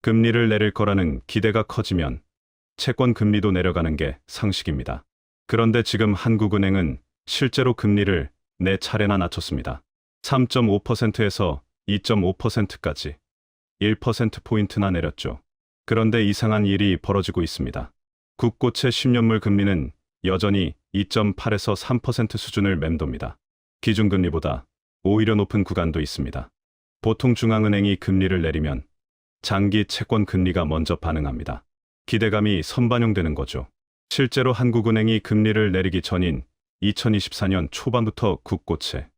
금리를 내릴 거라는 기대가 커지면 채권 금리도 내려가는 게 상식입니다. 그런데 지금 한국은행은 실제로 금리를 4차례나 낮췄습니다. 3.5%에서 2.5%까지 1%포인트나 내렸죠. 그런데 이상한 일이 벌어지고 있습니다. 국고채 10년물 금리는 여전히 2.8에서 3% 수준을 맴돕니다. 기준금리보다 오히려 높은 구간도 있습니다. 보통 중앙은행이 금리를 내리면 장기 채권 금리가 먼저 반응합니다. 기대감이 선반영되는 거죠. 실제로 한국은행이 금리를 내리기 전인 2024년 초반부터 국고채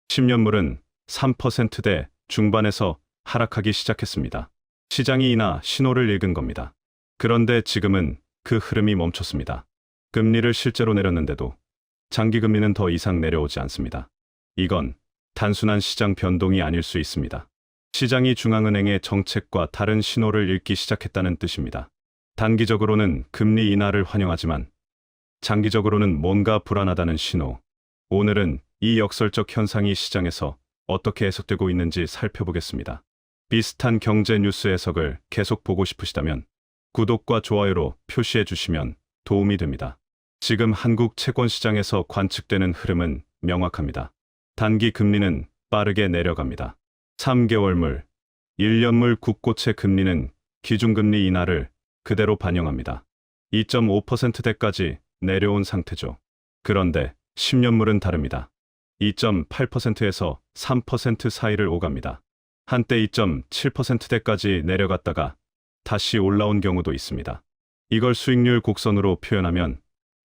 10년물은 3%대 중반에서 하락하기 시작했습니다. 시장이 이나 신호를 읽은 겁니다. 그런데 지금은 그 흐름이 멈췄습니다. 금리를 실제로 내렸는데도 장기 금리는 더 이상 내려오지 않습니다. 이건 단순한 시장 변동이 아닐 수 있습니다. 시장이 중앙은행의 정책과 다른 신호를 읽기 시작했다는 뜻입니다. 단기적으로는 금리 인하를 환영하지만 장기적으로는 뭔가 불안하다는 신호. 오늘은 이 역설적 현상이 시장에서 어떻게 해석되고 있는지 살펴보겠습니다. 비슷한 경제 뉴스 해석을 계속 보고 싶으시다면 구독과 좋아요로 표시해 주시면 도움이 됩니다. 지금 한국 채권 시장에서 관측되는 흐름은 명확합니다. 단기 금리는 빠르게 내려갑니다. 3개월물, 1년물 국고채 금리는 기준금리 인하를 그대로 반영합니다. 2.5%대까지 내려온 상태죠. 그런데 10년물은 다릅니다. 2.8%에서 3% 사이를 오갑니다. 한때 2.7%대까지 내려갔다가 다시 올라온 경우도 있습니다. 이걸 수익률 곡선으로 표현하면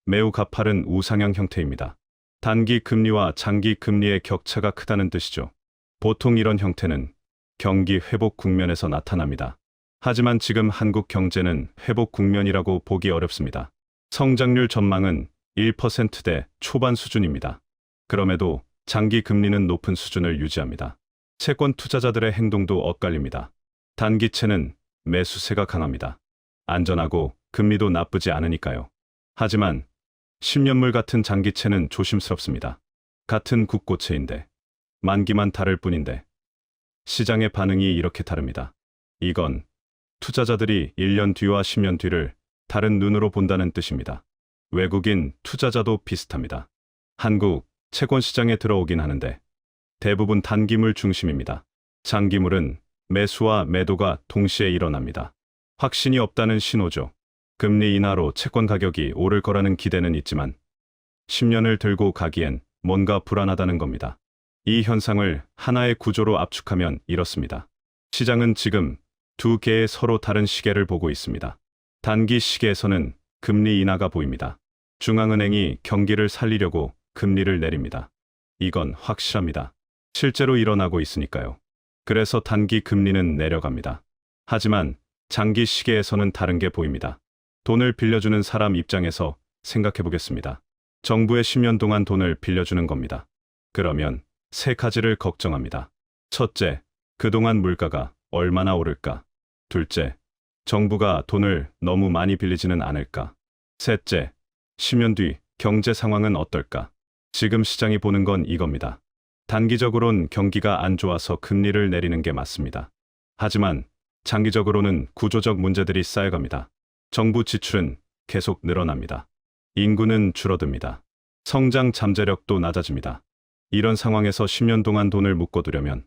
매우 가파른 우상향 형태입니다. 단기 금리와 장기 금리의 격차가 크다는 뜻이죠. 보통 이런 형태는 경기 회복 국면에서 나타납니다. 하지만 지금 한국 경제는 회복 국면이라고 보기 어렵습니다. 성장률 전망은 1%대 초반 수준입니다. 그럼에도 장기 금리는 높은 수준을 유지합니다. 채권 투자자들의 행동도 엇갈립니다. 단기채는 매수세가 강합니다. 안전하고 금리도 나쁘지 않으니까요. 하지만 10년물 같은 장기채는 조심스럽습니다. 같은 국고채인데 만기만 다를 뿐인데 시장의 반응이 이렇게 다릅니다. 이건 투자자들이 1년 뒤와 10년 뒤를 다른 눈으로 본다는 뜻입니다. 외국인 투자자도 비슷합니다. 한국 채권 시장에 들어오긴 하는데 대부분 단기물 중심입니다. 장기물은 매수와 매도가 동시에 일어납니다. 확신이 없다는 신호죠. 금리 인하로 채권 가격이 오를 거라는 기대는 있지만 10년을 들고 가기엔 뭔가 불안하다는 겁니다. 이 현상을 하나의 구조로 압축하면 이렇습니다. 시장은 지금 두 개의 서로 다른 시계를 보고 있습니다. 단기 시계에서는 금리 인하가 보입니다. 중앙은행이 경기를 살리려고 금리를 내립니다. 이건 확실합니다. 실제로 일어나고 있으니까요. 그래서 단기 금리는 내려갑니다. 하지만 장기 시계에서는 다른 게 보입니다. 돈을 빌려주는 사람 입장에서 생각해 보겠습니다. 정부에 10년 동안 돈을 빌려주는 겁니다. 그러면 세 가지를 걱정합니다. 첫째, 그동안 물가가 얼마나 오를까? 둘째, 정부가 돈을 너무 많이 빌리지는 않을까? 셋째, 10년 뒤 경제 상황은 어떨까? 지금 시장이 보는 건 이겁니다. 단기적으론 경기가 안 좋아서 금리를 내리는 게 맞습니다. 하지만 장기적으로는 구조적 문제들이 쌓여갑니다. 정부 지출은 계속 늘어납니다. 인구는 줄어듭니다. 성장 잠재력도 낮아집니다. 이런 상황에서 10년 동안 돈을 묶어두려면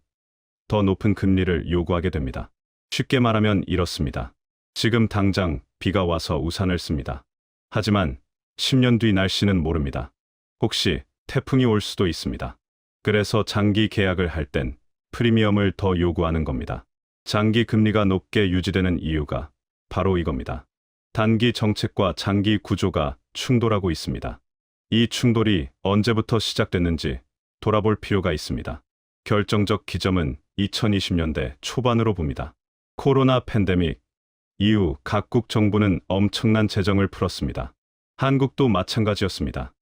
더 높은 금리를 요구하게 됩니다. 쉽게 말하면 이렇습니다. 지금 당장 비가 와서 우산을 씁니다. 하지만 10년 뒤 날씨는 모릅니다. 혹시 태풍이 올 수도 있습니다. 그래서 장기 계약을 할 땐 프리미엄을 더 요구하는 겁니다. 장기 금리가 높게 유지되는 이유가 바로 이겁니다. 단기 정책과 장기 구조가 충돌하고 있습니다. 이 충돌이 언제부터 시작됐는지 돌아볼 필요가 있습니다. 결정적 기점은 2020년대 초반으로 봅니다. 코로나 팬데믹 이후 각국 정부는 엄청난 재정을 풀었습니다. 한국도 마찬가지였습니다.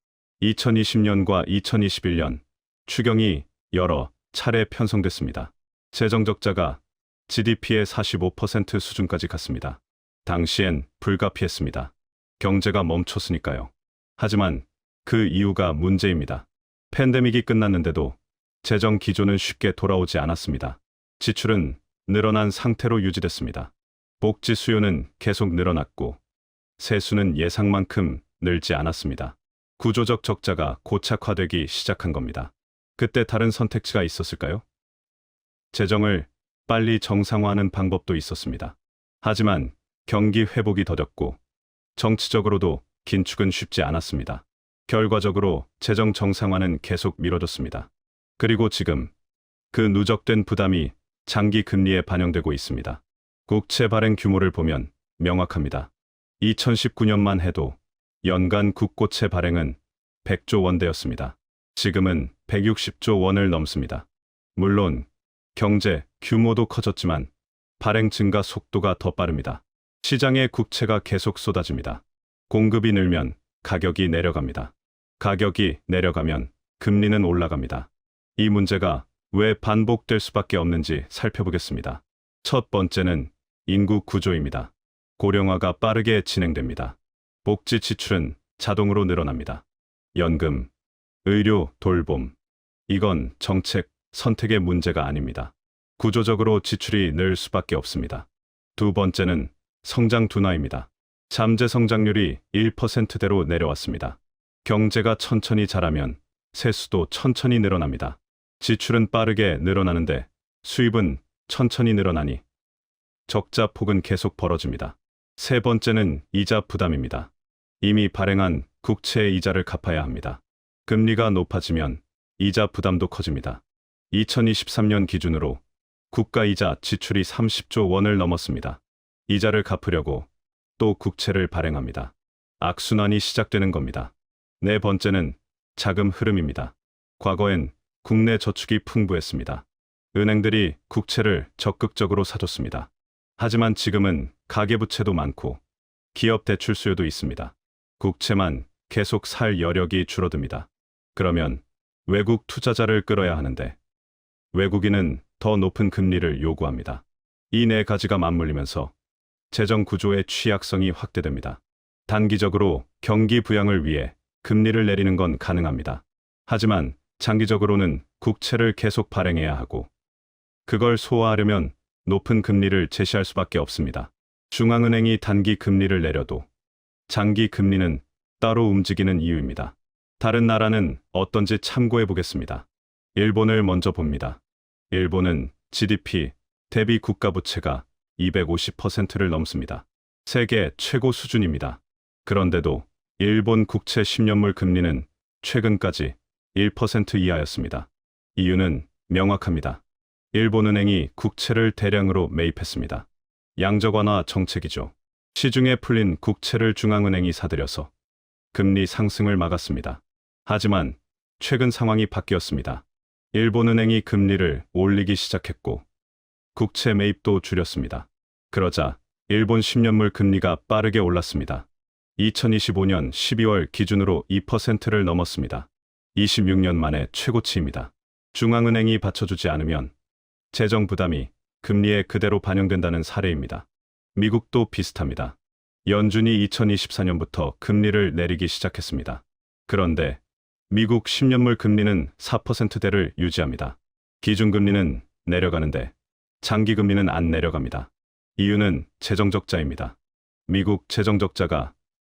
2020년과 2021년 추경이 여러 차례 편성됐습니다. 재정 적자가 GDP의 45% 수준까지 갔습니다. 당시엔 불가피했습니다. 경제가 멈췄으니까요. 하지만 그 이유가 문제입니다. 팬데믹이 끝났는데도 재정 기조는 쉽게 돌아오지 않았습니다. 지출은 늘어난 상태로 유지됐습니다. 복지 수요는 계속 늘어났고 세수는 예상만큼 늘지 않았습니다. 구조적 적자가 고착화되기 시작한 겁니다. 그때 다른 선택지가 있었을까요? 재정을 빨리 정상화하는 방법도 있었습니다. 하지만 경기 회복이 더뎠고 정치적으로도 긴축은 쉽지 않았습니다. 결과적으로 재정 정상화는 계속 미뤄졌습니다. 그리고 지금 그 누적된 부담이 장기 금리에 반영되고 있습니다. 국채 발행 규모를 보면 명확합니다. 2019년만 해도 연간 국고채 발행은 100조 원대였습니다. 지금은 160조 원을 넘습니다. 물론 경제 규모도 커졌지만 발행 증가 속도가 더 빠릅니다. 시장에 국채가 계속 쏟아집니다. 공급이 늘면 가격이 내려갑니다. 가격이 내려가면 금리는 올라갑니다. 이 문제가 왜 반복될 수밖에 없는지 살펴보겠습니다. 첫 번째는 인구 구조입니다. 고령화가 빠르게 진행됩니다. 복지 지출은 자동으로 늘어납니다. 연금, 의료, 돌봄. 이건 정책, 선택의 문제가 아닙니다. 구조적으로 지출이 늘 수밖에 없습니다. 두 번째는 성장 둔화입니다. 잠재 성장률이 1%대로 내려왔습니다. 경제가 천천히 자라면 세수도 천천히 늘어납니다. 지출은 빠르게 늘어나는데 수입은 천천히 늘어나니 적자 폭은 계속 벌어집니다. 세 번째는 이자 부담입니다. 이미 발행한 국채의 이자를 갚아야 합니다. 금리가 높아지면 이자 부담도 커집니다. 2023년 기준으로 국가이자 지출이 30조 원을 넘었습니다. 이자를 갚으려고 또 국채를 발행합니다. 악순환이 시작되는 겁니다. 네 번째는 자금 흐름입니다. 과거엔 국내 저축이 풍부했습니다. 은행들이 국채를 적극적으로 사줬습니다. 하지만 지금은 가계부채도 많고 기업 대출 수요도 있습니다. 국채만 계속 살 여력이 줄어듭니다. 그러면 외국 투자자를 끌어야 하는데 외국인은 더 높은 금리를 요구합니다. 이 네 가지가 맞물리면서 재정 구조의 취약성이 확대됩니다. 단기적으로 경기 부양을 위해 금리를 내리는 건 가능합니다. 하지만 장기적으로는 국채를 계속 발행해야 하고 그걸 소화하려면 높은 금리를 제시할 수밖에 없습니다. 중앙은행이 단기 금리를 내려도 장기 금리는 따로 움직이는 이유입니다. 다른 나라는 어떤지 참고해 보겠습니다. 일본을 먼저 봅니다. 일본은 GDP 대비 국가부채가 250%를 넘습니다. 세계 최고 수준입니다. 그런데도 일본 국채 10년물 금리는 최근까지 1% 이하였습니다. 이유는 명확합니다. 일본은행이 국채를 대량으로 매입했습니다. 양적 완화 정책이죠. 시중에 풀린 국채를 중앙은행이 사들여서 금리 상승을 막았습니다. 하지만 최근 상황이 바뀌었습니다. 일본은행이 금리를 올리기 시작했고 국채 매입도 줄였습니다. 그러자 일본 10년물 금리가 빠르게 올랐습니다. 2025년 12월 기준으로 2%를 넘었습니다. 26년 만에 최고치입니다. 중앙은행이 받쳐주지 않으면 재정 부담이 금리에 그대로 반영된다는 사례입니다. 미국도 비슷합니다. 연준이 2024년부터 금리를 내리기 시작했습니다. 그런데 미국 10년물 금리는 4%대를 유지합니다. 기준금리는 내려가는데 장기금리는 안 내려갑니다. 이유는 재정적자입니다. 미국 재정적자가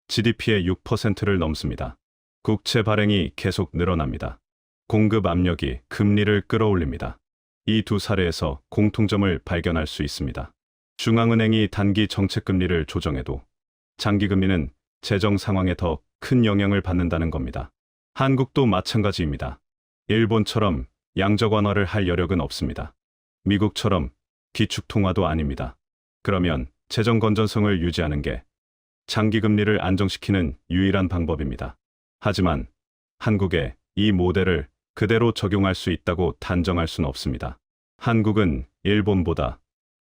GDP의 6%를 넘습니다. 국채 발행이 계속 늘어납니다. 공급 압력이 금리를 끌어올립니다. 이 두 사례에서 공통점을 발견할 수 있습니다. 중앙은행이 단기 정책금리를 조정해도 장기금리는 재정 상황에 더 큰 영향을 받는다는 겁니다. 한국도 마찬가지입니다. 일본처럼 양적 완화를 할 여력은 없습니다. 미국처럼 기축통화도 아닙니다. 그러면 재정 건전성을 유지하는 게 장기금리를 안정시키는 유일한 방법입니다. 하지만 한국에 이 모델을 그대로 적용할 수 있다고 단정할 수는 없습니다. 한국은 일본보다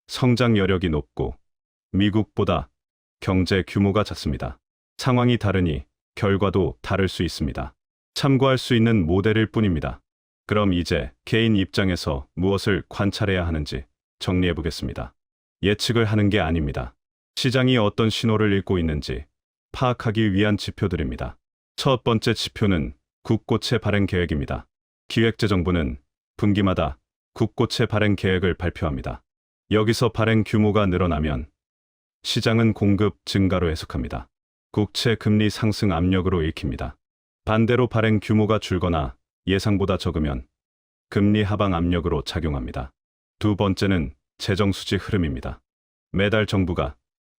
성장 여력이 높고 미국보다 경제 규모가 작습니다. 상황이 다르니 결과도 다를 수 있습니다. 참고할 수 있는 모델일 뿐입니다. 그럼 이제 개인 입장에서 무엇을 관찰해야 하는지 정리해 보겠습니다. 예측을 하는 게 아닙니다. 시장이 어떤 신호를 읽고 있는지 파악하기 위한 지표들입니다. 첫 번째 지표는 국고채 발행 계획입니다. 기획재정부는 분기마다 국고채 발행 계획을 발표합니다. 여기서 발행 규모가 늘어나면 시장은 공급 증가로 해석합니다. 국채 금리 상승 압력으로 읽힙니다. 반대로 발행 규모가 줄거나 예상보다 적으면 금리 하방 압력으로 작용합니다. 두 번째는 재정 수지 흐름입니다. 매달 정부가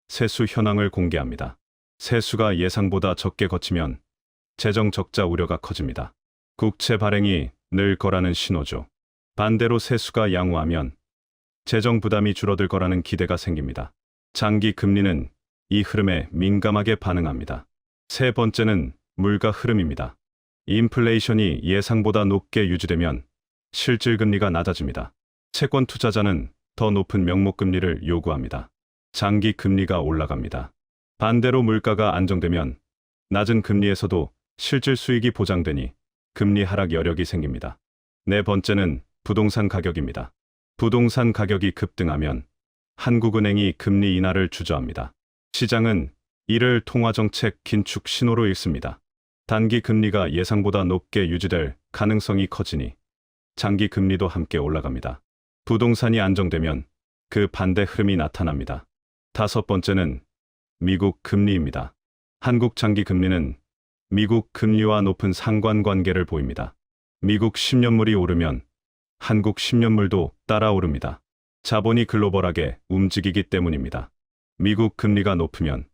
세수 현황을 공개합니다. 세수가 예상보다 적게 거치면 재정 적자 우려가 커집니다. 국채 발행이 늘 거라는 신호죠. 반대로 세수가 양호하면 재정 부담이 줄어들 거라는 기대가 생깁니다. 장기 금리는 이 흐름에 민감하게 반응합니다. 세 번째는 물가 흐름입니다. 인플레이션이 예상보다 높게 유지되면 실질 금리가 낮아집니다. 채권 투자자는 더 높은 명목 금리를 요구합니다. 장기 금리가 올라갑니다. 반대로 물가가 안정되면 낮은 금리에서도 실질 수익이 보장되니 금리 하락 여력이 생깁니다. 네 번째는 부동산 가격입니다. 부동산 가격이 급등하면 한국은행이 금리 인하를 주저합니다. 시장은 이를 통화정책 긴축 신호로 읽습니다. 단기 금리가 예상보다 높게 유지될 가능성이 커지니 장기 금리도 함께 올라갑니다. 부동산이 안정되면 그 반대 흐름이 나타납니다. 다섯 번째는 미국 금리입니다. 한국 장기 금리는 미국 금리와 높은 상관관계를 보입니다. 미국 10년물이 오르면 한국 10년물도 따라 오릅니다. 자본이 글로벌하게 움직이기 때문입니다. 미국 금리가 높으면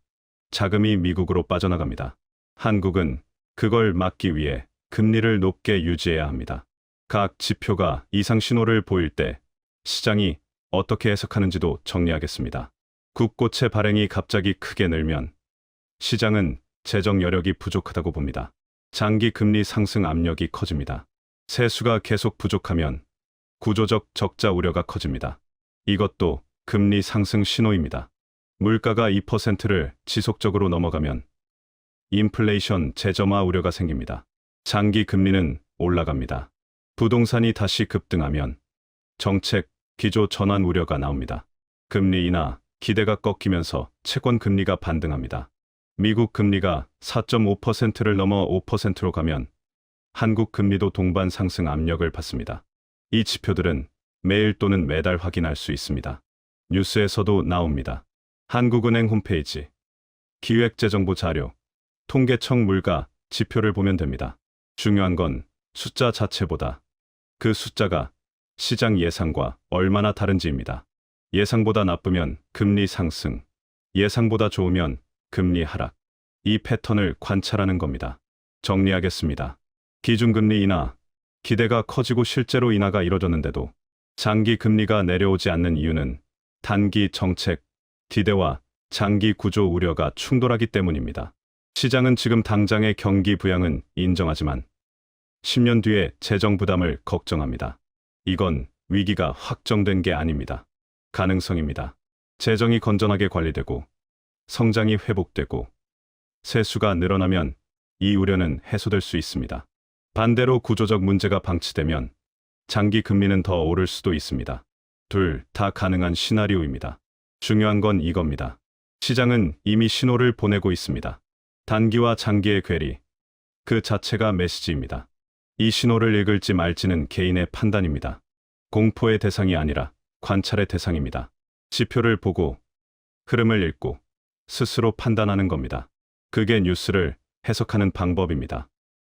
자금이 미국으로 빠져나갑니다. 한국은 그걸 막기 위해 금리를 높게 유지해야 합니다. 각 지표가 이상 신호를 보일 때 시장이 어떻게 해석하는지도 정리하겠습니다. 국고채 발행이 갑자기 크게 늘면 시장은 재정 여력이 부족하다고 봅니다. 장기 금리 상승 압력이 커집니다. 세수가 계속 부족하면 구조적 적자 우려가 커집니다. 이것도 금리 상승 신호입니다. 물가가 2%를 지속적으로 넘어가면 인플레이션 재점화 우려가 생깁니다. 장기 금리는 올라갑니다. 부동산이 다시 급등하면 정책 기조 전환 우려가 나옵니다. 금리 인하 기대가 꺾이면서 채권 금리가 반등합니다. 미국 금리가 4.5%를 넘어 5%로 가면 한국 금리도 동반 상승 압력을 받습니다. 이 지표들은 매일 또는 매달 확인할 수 있습니다. 뉴스에서도 나옵니다. 한국은행 홈페이지, 기획재정부 자료, 통계청 물가 지표를 보면 됩니다. 중요한 건 숫자 자체보다 그 숫자가 시장 예상과 얼마나 다른지입니다. 예상보다 나쁘면 금리 상승, 예상보다 좋으면 금리 하락. 이 패턴을 관찰하는 겁니다. 정리하겠습니다. 기준금리 인하, 기대가 커지고 실제로 인하가 이뤄졌는데도 장기 금리가 내려오지 않는 이유는 단기 정책, 기대와 장기 구조 우려가 충돌하기 때문입니다. 시장은 지금 당장의 경기 부양은 인정하지만 10년 뒤의 재정 부담을 걱정합니다. 이건 위기가 확정된 게 아닙니다. 가능성입니다. 재정이 건전하게 관리되고 성장이 회복되고 세수가 늘어나면 이 우려는 해소될 수 있습니다. 반대로 구조적 문제가 방치되면 장기 금리는 더 오를 수도 있습니다. 둘 다 가능한 시나리오입니다. 중요한 건 이겁니다. 시장은 이미 신호를 보내고 있습니다. 단기와 장기의 괴리, 그 자체가 메시지입니다. 이 신호를 읽을지 말지는 개인의 판단입니다. 공포의 대상이 아니라 관찰의 대상입니다. 지표를 보고 흐름을 읽고 스스로 판단하는 겁니다. 그게 뉴스를 해석하는 방법입니다.